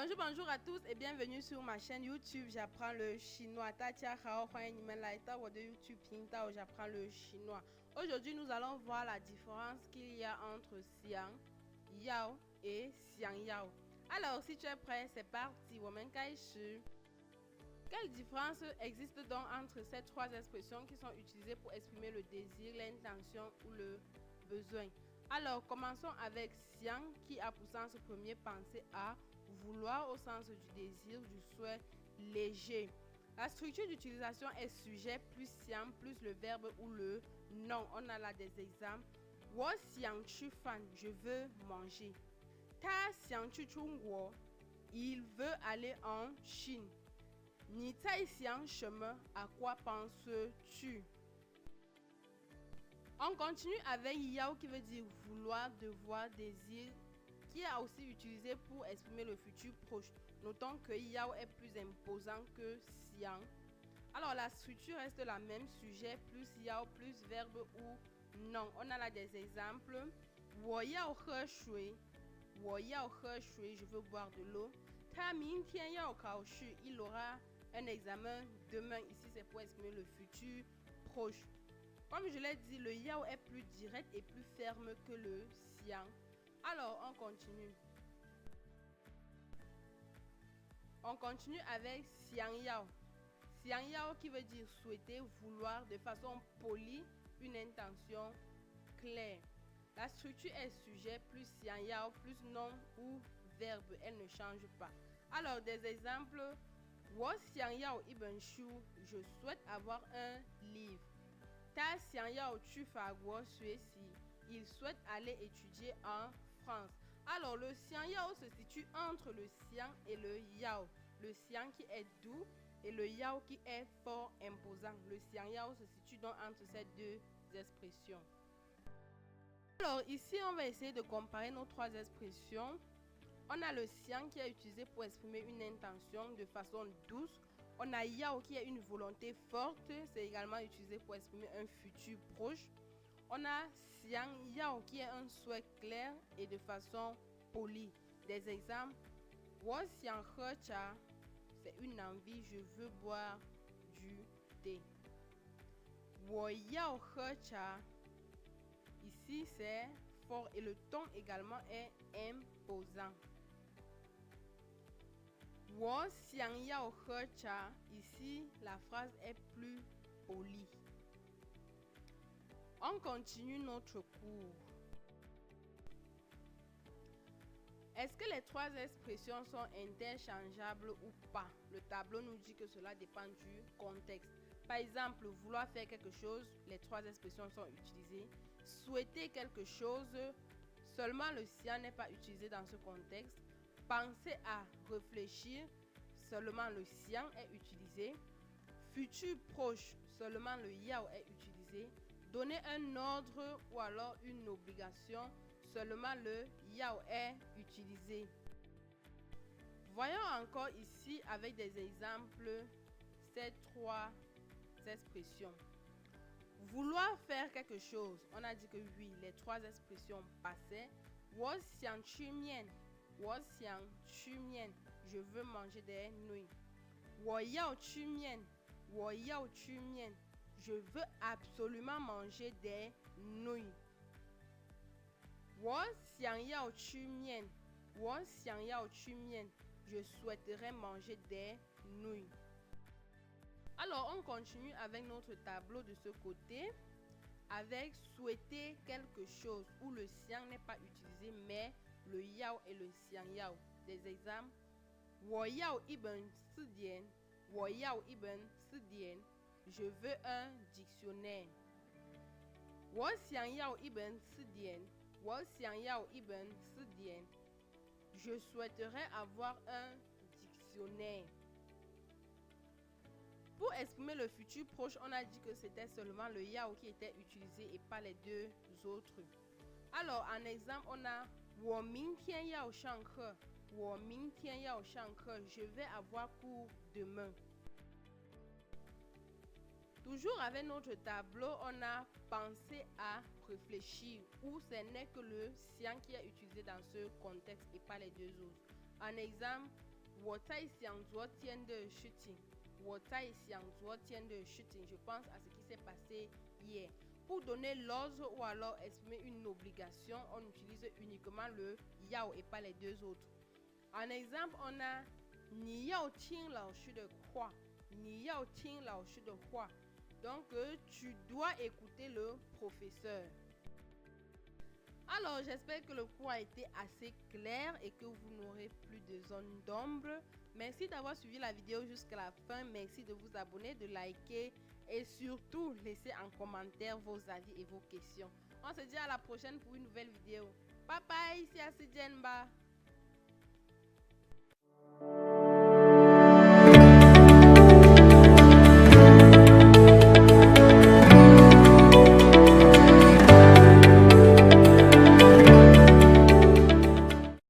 Bonjour, bonjour à tous et bienvenue sur ma chaîne YouTube. J'apprends le chinois. J'apprends le chinois. Aujourd'hui, nous allons voir la différence qu'il y a entre Xiang Yao et Xiang Yao. Alors, si tu es prêt, c'est parti. Quelle différence existe donc entre ces trois expressions qui sont utilisées pour exprimer le désir, l'intention ou le besoin? Alors, commençons avec Xiang qui a pour sens premier pensé à vouloir au sens du désir, du souhait léger. La structure d'utilisation est sujet plus Xiang plus le verbe ou le nom. On a là des exemples. Wo xiang chu fan, je veux manger. Ta xiang chu chung, il veut aller en Chine. Ni tai xiang chemin, à quoi penses-tu? On continue avec yao qui veut dire vouloir, devoir, désir, qui est aussi utilisé pour exprimer le futur proche. Notons que yao est plus imposant que xiang. Alors la structure reste la même, sujet plus yao plus verbe ou nom. On a là des exemples. Wo yao he shui, je veux boire de l'eau. Ta ming tian yao kao shu, il aura un examen demain. Ici c'est pour exprimer le futur proche. Comme je l'ai dit, le yao est plus direct et plus ferme que le xiang. Alors, on continue. On continue avec xiang yao. Xiang yao qui veut dire souhaiter, vouloir de façon polie, une intention claire. La structure est sujet plus xiang yao plus nom ou verbe. Elle ne change pas. Alors, des exemples. Wo xiang yao iben shu, je souhaite avoir un livre. Ta xiang yao tu fa guo xue si, il souhaite aller étudier en France. Alors le xiang yao se situe entre le xiang et le yao. Le xiang qui est doux et le yao qui est fort imposant. Le xiang yao se situe donc entre ces deux expressions. Alors ici on va essayer de comparer nos trois expressions. On a le xiang qui est utilisé pour exprimer une intention de façon douce. On a yao qui est une volonté forte, c'est également utilisé pour exprimer un futur proche. On a xiang yao qui est un souhait clair et de façon polie. Des exemples, wo xiang he cha, c'est une envie, je veux boire du thé. Wo yao he cha, ici c'est fort et le ton également est imposant. Wo xiang yao he cha, ici la phrase est plus polie. On continue notre cours. Est-ce que les trois expressions sont interchangeables ou pas? Le tableau nous dit que cela dépend du contexte. Par exemple, vouloir faire quelque chose, les trois expressions sont utilisées. Souhaiter quelque chose, seulement le xiang n'est pas utilisé dans ce contexte. Penser à, réfléchir, seulement le xiang est utilisé. Futur proche, seulement le yao est utilisé. Donner un ordre ou alors une obligation, seulement le yao est utilisé. Voyons encore ici avec des exemples ces trois expressions. Vouloir faire quelque chose, on a dit que oui, les trois expressions passaient. Wo xiang chu mian, wo xiang chu mian, je veux manger des nouilles. Wo yao chu mian, wo yao chu mian, je veux absolument manger des nouilles. Wo xiang yao chu mian, wo xiang yao chu mian, je souhaiterais manger des nouilles. Alors, on continue avec notre tableau de ce côté, avec souhaiter quelque chose où le xiang n'est pas utilisé, mais le yao et le xiang yao. Des exemples, wo yao iben si dian, wo yao iben si dian, je veux un dictionnaire. Wo xiang yao iben si dian, wo xiang yao iben si dian, je souhaiterais avoir un dictionnaire. Pour exprimer le futur proche, on a dit que c'était seulement le yao qui était utilisé et pas les deux autres. Alors, en exemple, on a wo ming tian yao shang he, wo ming tian yao shang he, je vais avoir cours demain. Toujours avec notre tableau, on a pensé à réfléchir, où ce n'est que le xiang qui est utilisé dans ce contexte et pas les deux autres. En exemple, 我在想昨天的事情。我在想昨天的事情. Je pense à ce qui s'est passé hier. Pour donner l'ordre ou alors exprimer une obligation, on utilise uniquement le yao et pas les deux autres. En exemple, on a 你要听老师的话. 你要听老师的话. Donc, tu dois écouter le professeur. Alors, j'espère que le cours a été assez clair et que vous n'aurez plus de zone d'ombre. Merci d'avoir suivi la vidéo jusqu'à la fin. Merci de vous abonner, de liker et surtout laisser en commentaire vos avis et vos questions. On se dit à la prochaine pour une nouvelle vidéo. Bye bye, c'est Asijenba.